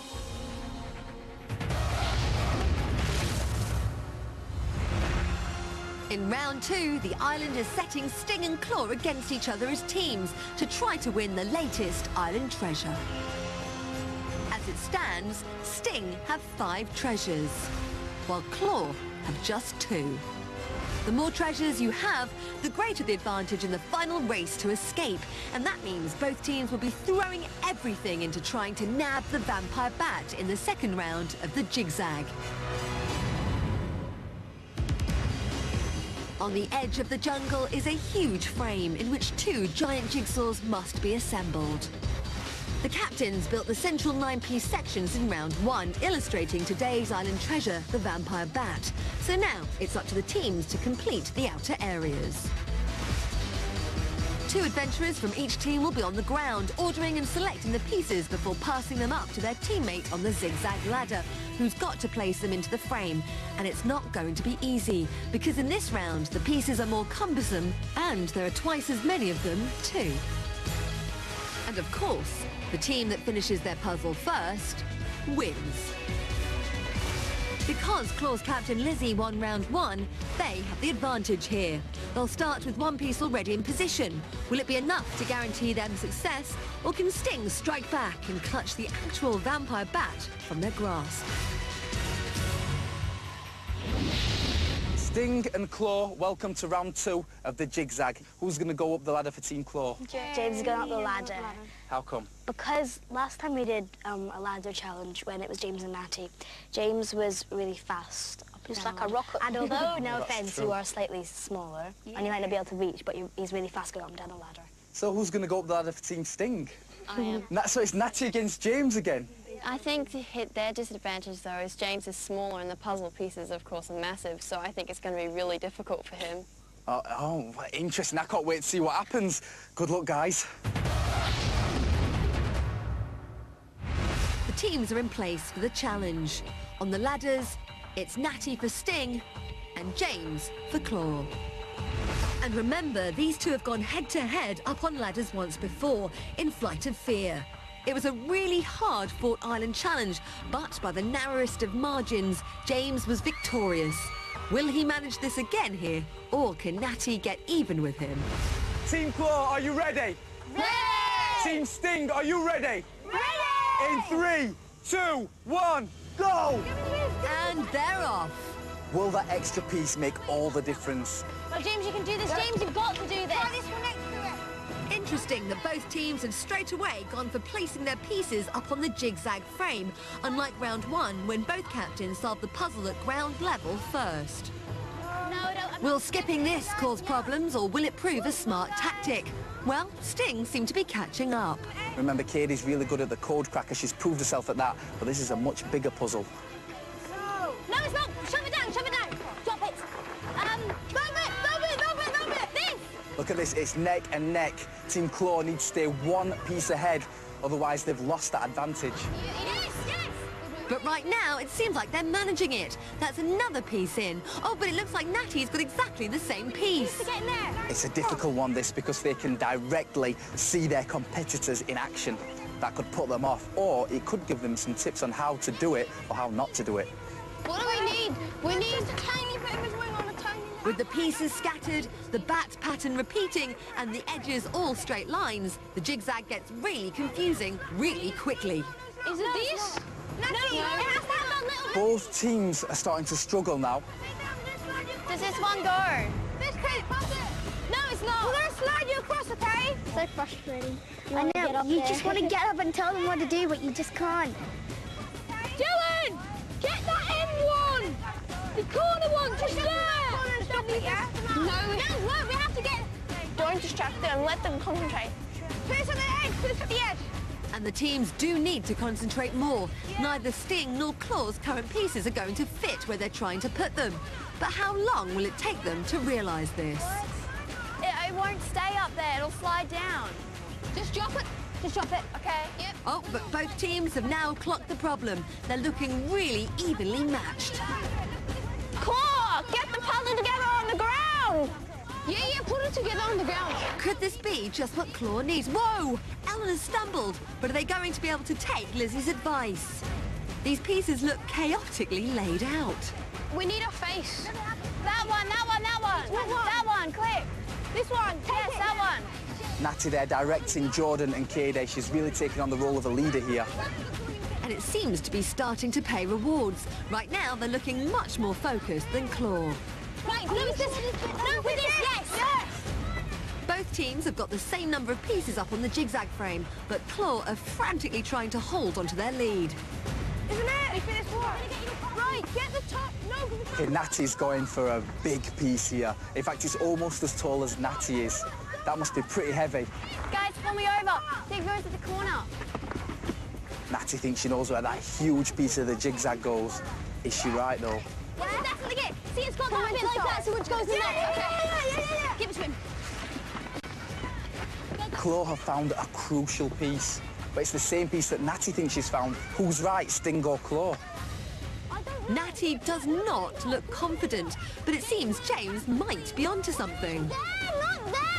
In round 2, the island is setting Sting and Claw against each other as teams to try to win the latest island treasure. As it stands, Sting have 5 treasures, while Claw have just 2. The more treasures you have, the greater the advantage in the final race to escape, and that means both teams will be throwing everything into trying to nab the vampire bat in the second round of the zigzag. On the edge of the jungle is a huge frame in which 2 giant jigsaws must be assembled. The captains built the central 9-piece sections in round 1, illustrating today's island treasure, the vampire bat. So now it's up to the teams to complete the outer areas. 2 adventurers from each team will be on the ground, ordering and selecting the pieces before passing them up to their teammate on the zigzag ladder, who's got to place them into the frame. And it's not going to be easy, because in this round, the pieces are more cumbersome, and there are twice as many of them, too. And of course, the team that finishes their puzzle first wins. Because Claw's captain Lizzie won round 1, they have the advantage here. They'll start with one piece already in position. Will it be enough to guarantee them success, or can Sting strike back and clutch the actual vampire bat from their grasp? Sting and Claw, welcome to round 2 of the Jig-Zag. Who's going to go up the ladder for Team Claw? James is going up the ladder. How come? Because last time we did a ladder challenge when it was James and Natty, James was really fast. He's like a rocket. And although, no offence, true. you are slightly smaller, and you might not be able to reach, but he's really fast going up and down the ladder. So who's going to go up the ladder for Team Sting? I am. So it's Natty against James again? I think to hit their disadvantage, though, is James is smaller and the puzzle pieces, of course, are massive, so I think it's going to be really difficult for him. Oh, interesting. I can't wait to see what happens. Good luck, guys. The teams are in place for the challenge. On the ladders, it's Natty for Sting and James for Claw. And remember, these two have gone head-to-head up on ladders once before in Flight of Fear. It was a really hard-fought island challenge, but by the narrowest of margins, James was victorious. Will he manage this again here, or can Natty get even with him? Team Claw, are you ready? Ready! Team Sting, are you ready? Ready! In 3, 2, 1, go! And they're off. Will that extra piece make all the difference? Well, James, you can do this. James, you've got to do this. Try this one next to it. Interesting that both teams have straight away gone for placing their pieces up on the Jig-Zag frame, unlike round 1 when both captains solved the puzzle at ground level first. Will skipping this cause problems, or will it prove a smart tactic? Well, Sting seemed to be catching up. Remember, Katie's really good at the code cracker. She's proved herself at that, but this is a much bigger puzzle. No, it's not. Shove it down, shove it down. Drop it. Thumb it. This. Look at this, it's neck and neck. Team Claw needs to stay one piece ahead, otherwise they've lost that advantage. Yes. But right now, it seems like they're managing it. That's another piece in. Oh, but it looks like Natty's got exactly the same piece. Get in there. It's a difficult one, this, because they can directly see their competitors in action. That could put them off, or it could give them some tips on how to do it or how not to do it. What do we need? We need a tiny bit of his wing on a tiny... With the pieces scattered, the bat pattern repeating, and the edges all straight lines, the Jig-Zag gets really confusing really quickly. Is it this? No. Both teams are starting to struggle now. Does this one go? This kid, pass it. No, it's not. We're going to slide you across, okay? So frustrating. I know, you just want to get up and tell them what to do, but you just can't. Dylan! Get that end one! The corner one, just there! Stop it, yeah? No, we have to get... Don't distract them. Let them concentrate. Put us on the edge, put us at the edge. And the teams do need to concentrate more. Neither Sting nor Claw's current pieces are going to fit where they're trying to put them. But how long will it take them to realise this? It won't stay up there. It'll slide down. Just drop it. Okay. Yep. Oh, but both teams have now clocked the problem. They're looking really evenly matched. Claw, get the puzzle together on the ground. Yeah, put it together on the ground. Could this be just what Claw needs? Whoa! Eleanor stumbled, but are they going to be able to take Lizzie's advice? These pieces look chaotically laid out. We need a face. That one. That one, quick. This one. Yes, that one. Natty there directing Jordan and Katie. She's really taking on the role of a leader here. And it seems to be starting to pay rewards. Right now, they're looking much more focused than Claw. Right, no, it's this. No, with this, yes. Both teams have got the same number of pieces up on the Jig-Zag frame, but Claw are frantically trying to hold onto their lead. Isn't it? For this one. Right, get the top. No, Okay, Natty's going for a big piece here. In fact, it's almost as tall as Natty is. That must be pretty heavy. Guys, pull me over. It goes to the corner. Natty thinks she knows where that huge piece of the Jig-Zag goes. Is she right, though? Yeah, definitely get. See, it's got that bit like that, so which goes in there. Yeah. Give it to him. Claw have found a crucial piece, but it's the same piece that Natty thinks she's found. Who's right, Sting or Claw? Natty does not look confident, but it seems James might be onto something.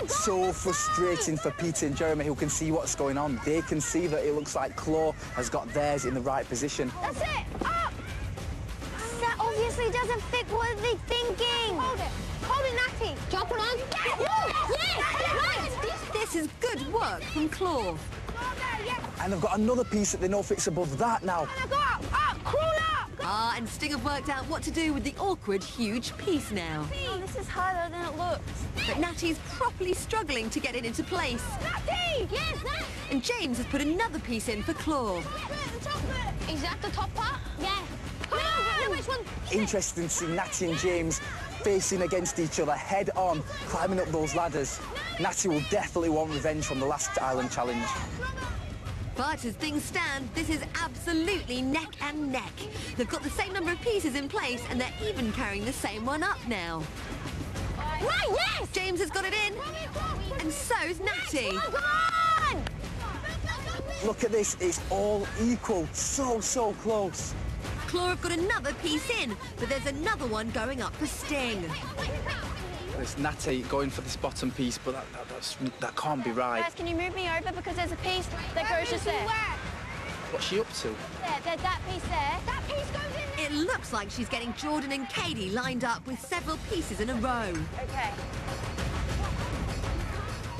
So frustrating for Peter and Jeremy, who can see what's going on. They can see that it looks like Claw has got theirs in the right position. That's it! Up! That obviously doesn't fit what they're thinking. Hold it. Hold it, Natty. Jump around. Yes! Right! This is good work from Claw. And they've got another piece that they know fits above that now. Go up! Up! Crawl up! Ah, and Sting have worked out what to do with the awkward, huge piece now. Oh, this is harder than it looks. But Natty's properly struggling to get it into place. Natty! Yes, Nat! And James has put another piece in for Claw. Is that the top part? Yeah. No, which one? Interesting to see Natty and James facing against each other head on, climbing up those ladders. Natty will definitely want revenge from the last Island Challenge. But as things stand, this is absolutely neck and neck. They've got the same number of pieces in place, and they're even carrying the same one up now. Right, yes! James has got it in, and so's Natty. Yes, come on! Look at this, it's all equal, so close. Claw have got another piece in, but there's another one going up for Sting. It's Natty going for this bottom piece, but that can't be right. Guys, can you move me over because there's a piece that goes just there? What's she up to? There's that piece there. That piece goes in there. It looks like she's getting Jordan and Katie lined up with several pieces in a row. Okay.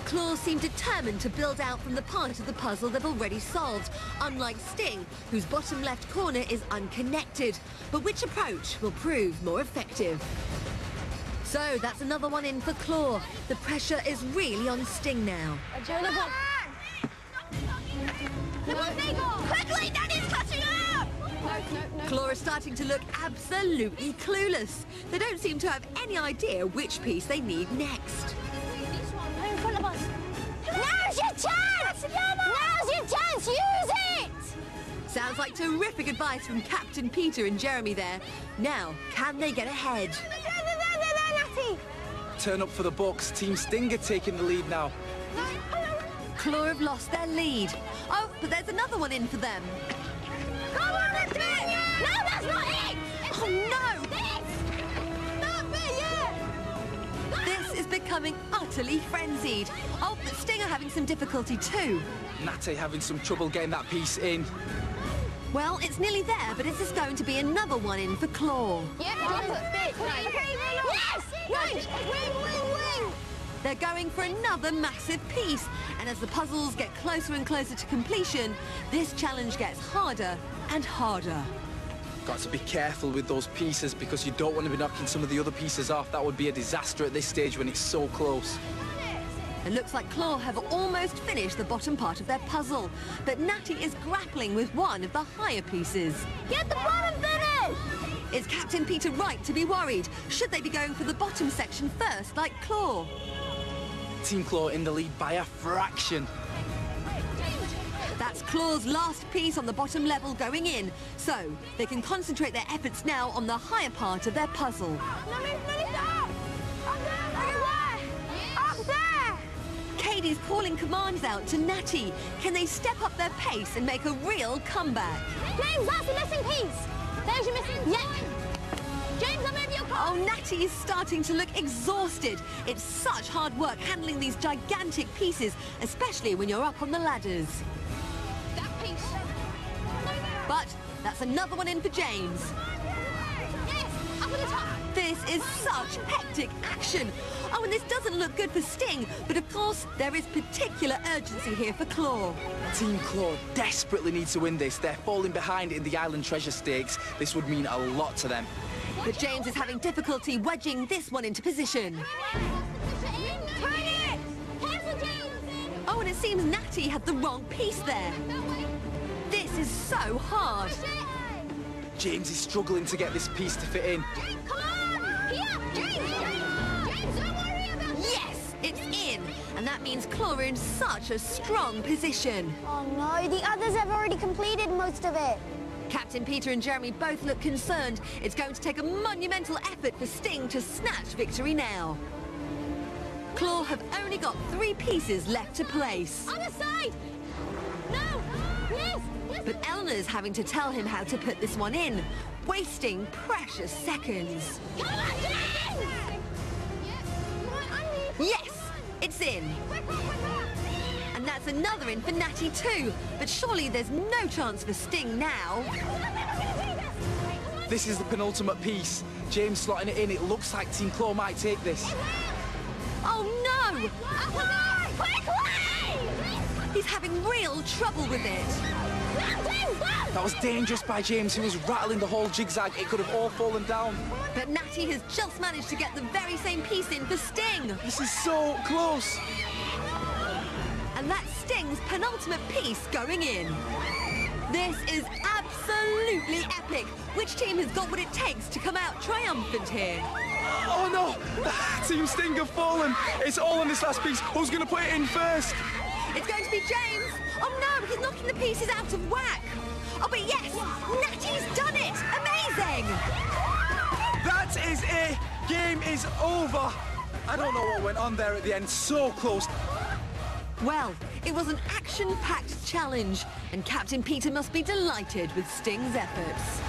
Claw seem determined to build out from the part of the puzzle they've already solved, unlike Sting, whose bottom left corner is unconnected. But which approach will prove more effective? So that's another one in for Claw. The pressure is really on Sting now. Quickly, Daddy's catching up! No. Claw is starting to look absolutely clueless. They don't seem to have any idea which piece they need next. In front of us. Now's your chance! Now's your chance! Use it! Sounds like terrific advice from Captain Peter and Jeremy there. Now, can they get ahead? Natty! Turn up for the Bucks. Team Stinger taking the lead now. Claw have lost their lead. Oh, but there's another one in for them. Come on, Natty! No, that's not it! Oh, no! This is becoming utterly frenzied. Oh, but Sting are having some difficulty too. Natty having some trouble getting that piece in. Well, it's nearly there, but is this going to be another one in for Claw? Yeah, yes! Right! Wing! They're going for another massive piece, and as the puzzles get closer and closer to completion, this challenge gets harder and harder. Got to be careful with those pieces because you don't want to be knocking some of the other pieces off. That would be a disaster at this stage when it's so close. It looks like Claw have almost finished the bottom part of their puzzle, but Natty is grappling with one of the higher pieces. Get the bottom finished! Is Captain Peter right to be worried? Should they be going for the bottom section first, like Claw? Team Claw in the lead by a fraction. That's Claw's last piece on the bottom level going in, so they can concentrate their efforts now on the higher part of their puzzle. Up there! Katie's calling commands out to Natty. Can they step up their pace and make a real comeback? James, that's the missing piece! There's your missing... Yeah! James, I'm over your car! Oh, Natty is starting to look exhausted. It's such hard work handling these gigantic pieces, especially when you're up on the ladders. That piece. But that's another one in for James. Yes! Up at the top! This is such hectic action. Oh, and this doesn't look good for Sting, but of course there is particular urgency here for Claw. Team Claw desperately needs to win this. They're falling behind in the Island Treasure Stakes. This would mean a lot to them. But James is having difficulty wedging this one into position. Oh, and it seems Natty had the wrong piece there. This is so hard. James is struggling to get this piece to fit in. Come on! Here! James, don't worry about it! Yes, it's in. And that means Claw are in such a strong position. Oh no, the others have already completed most of it. Captain Peter and Jeremy both look concerned. It's going to take a monumental effort for Sting to snatch victory now. Claw have only got 3 pieces left to place. Other side! No! Yes! But Eleanor's having to tell him how to put this one in. wasting precious seconds. Come on, James! Yes, it's in. And that's another in for Natty too. But surely there's no chance for Sting now. This is the penultimate piece. James slotting it in. It looks like Team Claw might take this. Oh no! He's having real trouble with it. That was dangerous by James, who was rattling the whole zigzag. It could have all fallen down. But Natty has just managed to get the very same piece in for Sting. This is so close. And that's Sting's penultimate piece going in. This is absolutely epic. Which team has got what it takes to come out triumphant here? Oh no! Team Sting have fallen. It's all on this last piece. Who's going to put it in first? It's going to be James. Oh no, he's knocking the pieces out of whack. Oh, but yes, Natty's done it. Amazing. That is it. Game is over. I don't know what went on there at the end. So close. Well, it was an action-packed challenge, and Captain Peter must be delighted with Sting's efforts.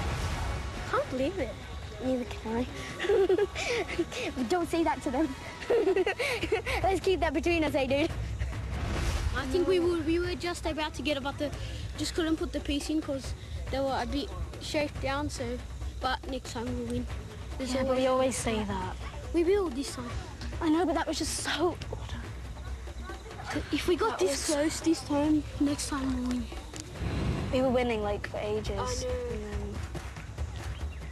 I can't believe it. Neither can I. Don't say that to them. Let's keep that between us, dude. I think we were just about to get about the, just couldn't put the piece in because they were a bit shaped down. So, but next time we'll win. Yeah, but we always say that. We will this time. I know, but that was just so. If we got this close this time, next time we'll win. We were winning like for ages. I know. And then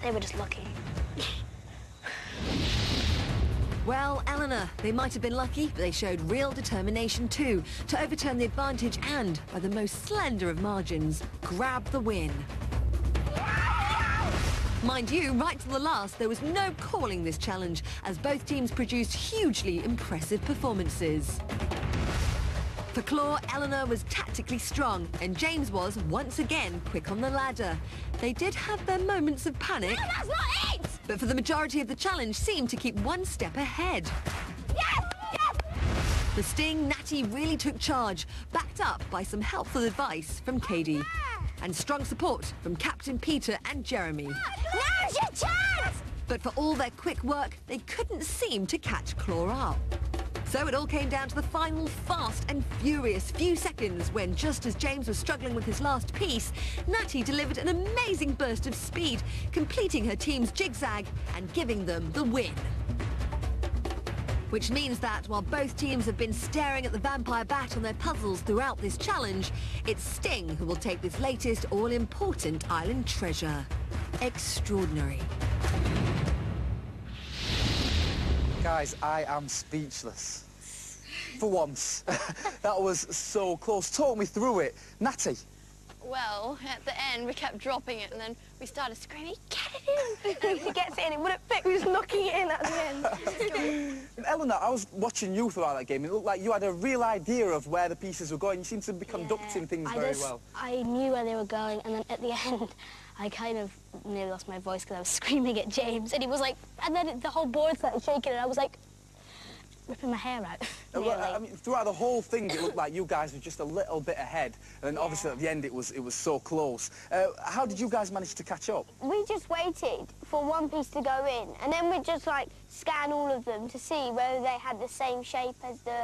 they were just lucky. Well, Eleanor, they might have been lucky, but they showed real determination too to overturn the advantage and, by the most slender of margins, grab the win. Mind you, right to the last, there was no calling this challenge, as both teams produced hugely impressive performances. For Claw, Eleanor was tactically strong, and James was, once again, quick on the ladder. They did have their moments of panic, No, that's not it! but for the majority of the challenge seemed to keep one step ahead. Yes! Yes! For Sting, Natty really took charge, backed up by some helpful advice from Katie. And strong support from Captain Peter and Jeremy. Now's your chance! But for all their quick work, they couldn't seem to catch Claw up. So it all came down to the final fast and furious few seconds when, just as James was struggling with his last piece, Natty delivered an amazing burst of speed, completing her team's zigzag and giving them the win. Which means that while both teams have been staring at the vampire bat on their puzzles throughout this challenge, it's Sting who will take this latest all-important island treasure. Extraordinary. Guys, I am speechless. For once. That was so close. Talk me through it. Natty. Well, at the end, we kept dropping it, and then we started screaming, "Get it in!" And he gets it in, it wouldn't fit, we was knocking it in at the end. Eleanor, I was watching you throughout that game. It looked like you had a real idea of where the pieces were going. You seemed to be conducting things very well. I knew where they were going, and then at the end, I kind of nearly lost my voice because I was screaming at James, and he was like, and then the whole board started shaking, and I was like, ripping my hair out. Well, I mean, throughout the whole thing, it looked like you guys were just a little bit ahead, and then obviously at the end it was so close. How did you guys manage to catch up? We just waited for one piece to go in, and then we'd just, like, scan all of them to see whether they had the same shape as the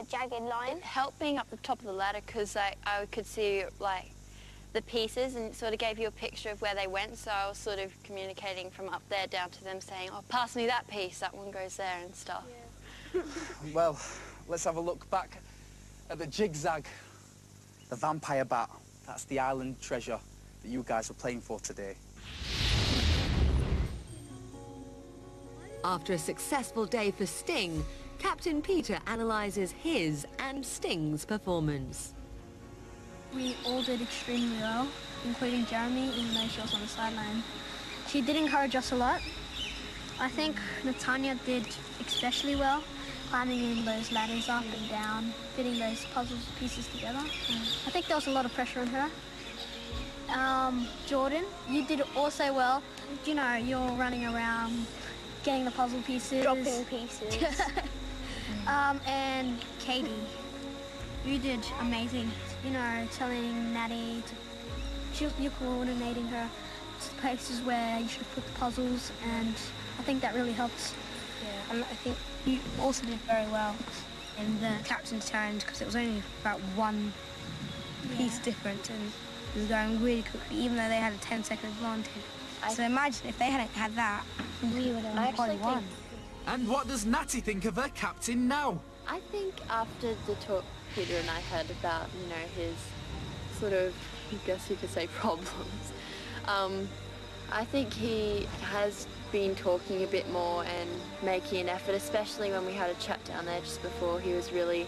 jagged line. It helped being up the top of the ladder because I could see, like, the pieces, and it sort of gave you a picture of where they went, so I was sort of communicating from up there down to them saying, "Oh, pass me that piece, that one goes there," and stuff. Yeah. Well, let's have a look back at the zigzag, the vampire bat. That's the island treasure that you guys were playing for today. After a successful day for Sting, Captain Peter analyses his and Sting's performance. We all did extremely well, including Jeremy, even though she was on the sideline. She did encourage us a lot. I think Natanya did especially well, climbing in those ladders up and down, fitting those puzzle pieces together. I think there was a lot of pressure on her. Jordan, you did also well. You know, you're running around, getting the puzzle pieces. Dropping pieces. And Katie, you did amazing. You know, telling Natty, you're coordinating her marks the places where you should put the puzzles, and I think that really helps. Yeah, and I think you also did very well in the captain's challenge because it was only about one piece difference and it was going really quickly, even though they had a 10-second advantage. So imagine if they hadn't had that, we would have probably won. And what does Natty think of her captain now? I think after the talk Peter and I had about, you know, his sort of, I guess you could say, problems, I think he has been talking a bit more and making an effort, especially when we had a chat down there just before. He was really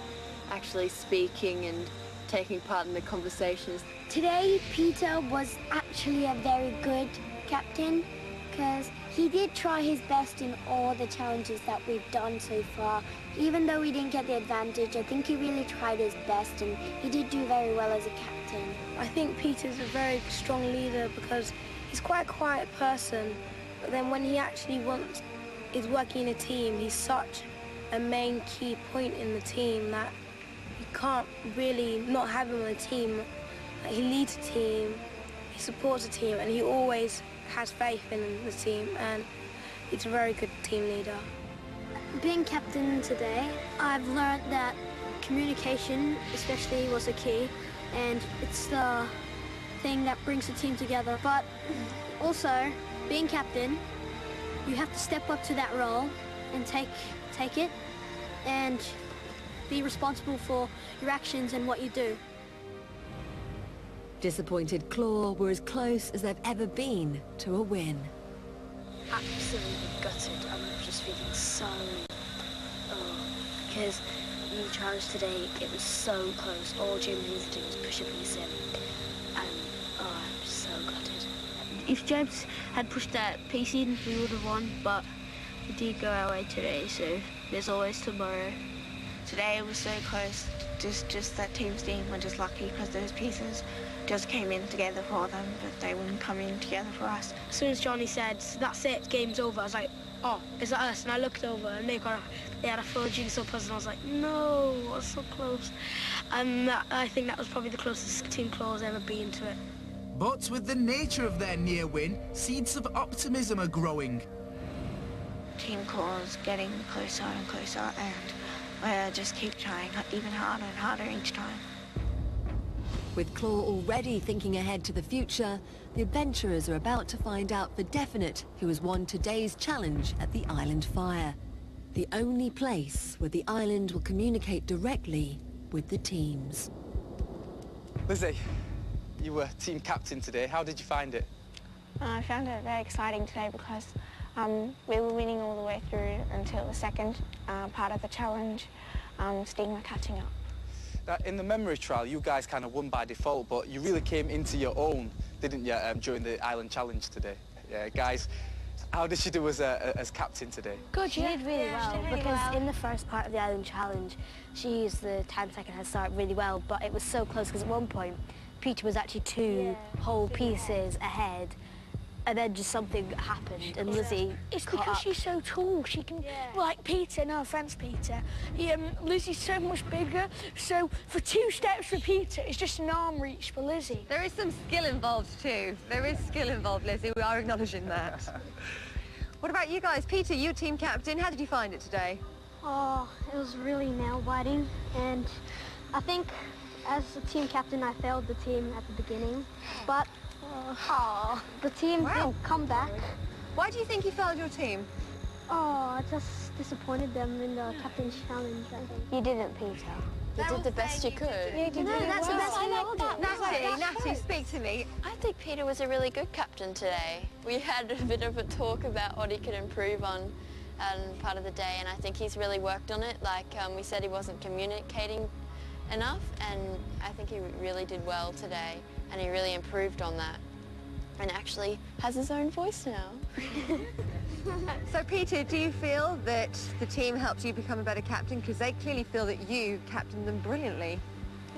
actually speaking and taking part in the conversations. Today, Peter was actually a very good captain because he did try his best in all the challenges that we've done so far. Even though we didn't get the advantage, I think he really tried his best and he did do very well as a captain. I think Peter's a very strong leader because he's quite a quiet person, but then when he actually is working in a team, he's such a main key point in the team that you can't really not have him on a team. He leads a team, he supports a team, and he always has faith in the team, and he's a very good team leader. Being captain today, I've learned that communication especially was a key, and it's the thing that brings the team together. But also, being captain, you have to step up to that role and take it and be responsible for your actions and what you do. Disappointed Claw were as close as they've ever been to a win. Absolutely gutted. I'm just feeling so... because in the challenge today, it was so close. All James needed to do was push a piece in. And, I'm just so gutted. If James had pushed that piece in, we would have won, but it did go our way today, so there's always tomorrow. Today it was so close. Just that team's team were just lucky because those pieces just came in together for them, but they wouldn't come in together for us. As soon as Johnny said, "That's it, game's over," I was like, "Oh, is that us?" And I looked over and they had a full jigsaw puzzle, and I was like, "No, I was so close." And I think that was probably the closest Team Claw's ever been to it. But with the nature of their near win, seeds of optimism are growing. Team Claw's getting closer and closer, and we'll just keep trying even harder and harder each time. With Claw already thinking ahead to the future, the adventurers are about to find out for definite who has won today's challenge at the Island Fire. The only place where the island will communicate directly with the teams. Lizzie, you were team captain today. How did you find it? I found it very exciting today because we were winning all the way through until the second part of the challenge. Sting were catching up. In the memory trial, you guys kind of won by default, but you really came into your own, didn't you, during the Island Challenge today? Yeah, guys, how did she do as captain today? Good, she did really well, because in the first part of the Island Challenge, she used the 10-second head start really well, but it was so close because at one point, Peter was actually two whole pieces ahead, and then just something happened, and Lizzie It's caught because up. she's so tall. She can, like Peter, no offence, Peter. Lizzie's so much bigger, so for 2 steps for Peter, it's just an arm reach for Lizzie. There is some skill involved too. There is skill involved, Lizzie. We are acknowledging that. What about you guys? Peter, you team captain. How did you find it today? Oh, it was really nail-biting, and I think as a team captain, I failed the team at the beginning, but the team did come back. Why do you think you failed your team? Oh, I just disappointed them in the captain's challenge, I think. You didn't, Peter. You did the best you could. Yeah, you did. That's the best we all did. Natty, speak to me. I think Peter was a really good captain today. We had a bit of a talk about what he could improve on part of the day, and I think he's really worked on it. Like we said, he wasn't communicating enough, and I think he really did well today, and he really improved on that, and actually has his own voice now. So, Peter, do you feel that the team helped you become a better captain? Because they clearly feel that you captained them brilliantly.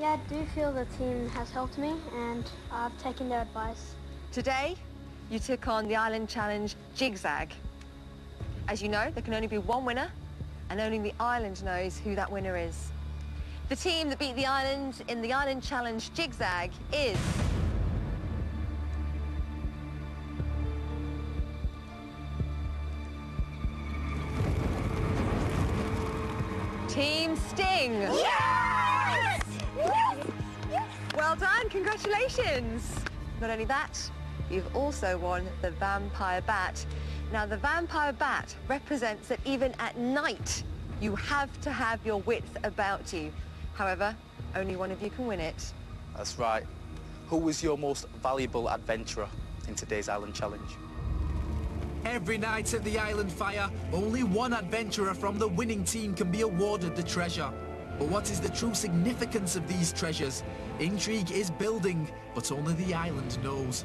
Yeah, I do feel the team has helped me, and I've taken their advice. Today, you took on the Island Challenge Zigzag. As you know, there can only be one winner, and only the island knows who that winner is. The team that beat the island in the Island Challenge Zigzag is... Team Sting. Yes! Yes! Yes! Well done, congratulations. Not only that, you've also won the Vampire Bat. Now, the Vampire Bat represents that even at night, you have to have your wits about you. However, only one of you can win it. That's right. Who was your most valuable adventurer in today's Island Challenge? Every night at the Island Fire, only one adventurer from the winning team can be awarded the treasure. But what is the true significance of these treasures? Intrigue is building, but only the island knows.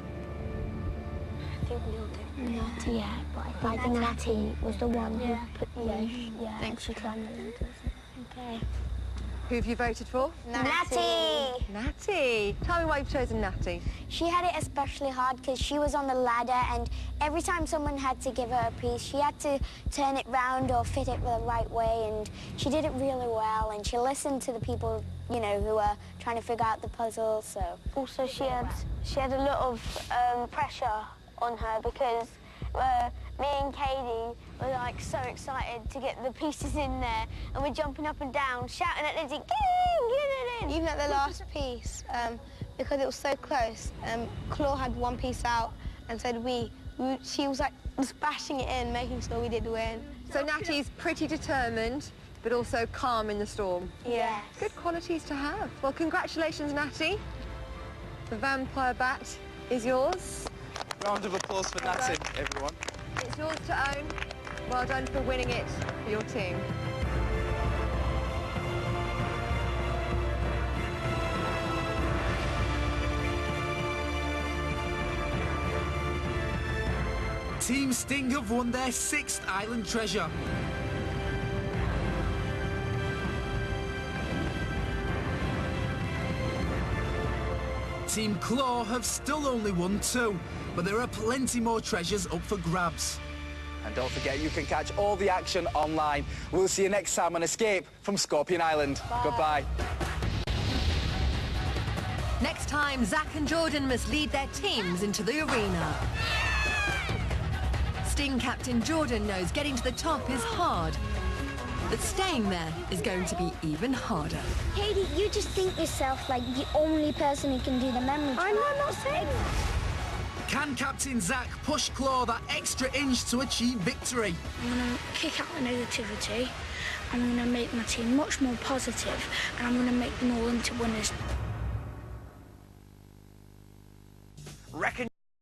I think we all do. Natty, yeah, but I think Natty was the one who put the... Yeah, thanks. She climbed the ladders. Okay. Who have you voted for? Natty! Natty. Tell me why you've chosen Natty. She had it especially hard because she was on the ladder, and every time someone had to give her a piece, she had to turn it round or fit it the right way, and she did it really well, and she listened to the people, you know, who were trying to figure out the puzzle, so... Also, she had a lot of pressure on her because me and Katie were like so excited to get the pieces in there, and we're jumping up and down, shouting at Lindsay, get it in! Even at the last piece, because it was so close, Claw had one piece out, and so did we. She was like just bashing it in, making sure we did win. So Natty's pretty determined, but also calm in the storm. Yeah. Good qualities to have. Well, congratulations, Natty. The Vampire Bat is yours. Round of applause for Natty, everyone. It's yours to own. Well done for winning it for your team. Team Sting have won their 6th island treasure. Team Claw have still only won 2, but there are plenty more treasures up for grabs. And don't forget, you can catch all the action online. We'll see you next time on Escape from Scorpion Island. Bye. Goodbye. Next time, Zach and Jordan must lead their teams into the arena. Sting captain Jordan knows getting to the top is hard, but staying there is going to be even harder. Katie, you just think yourself like the only person who can do the memory. I'm not saying that. Can Captain Zach push Claw that extra inch to achieve victory? I'm going to kick out the negativity. I'm going to make my team much more positive, and I'm going to make them all into winners. Reckon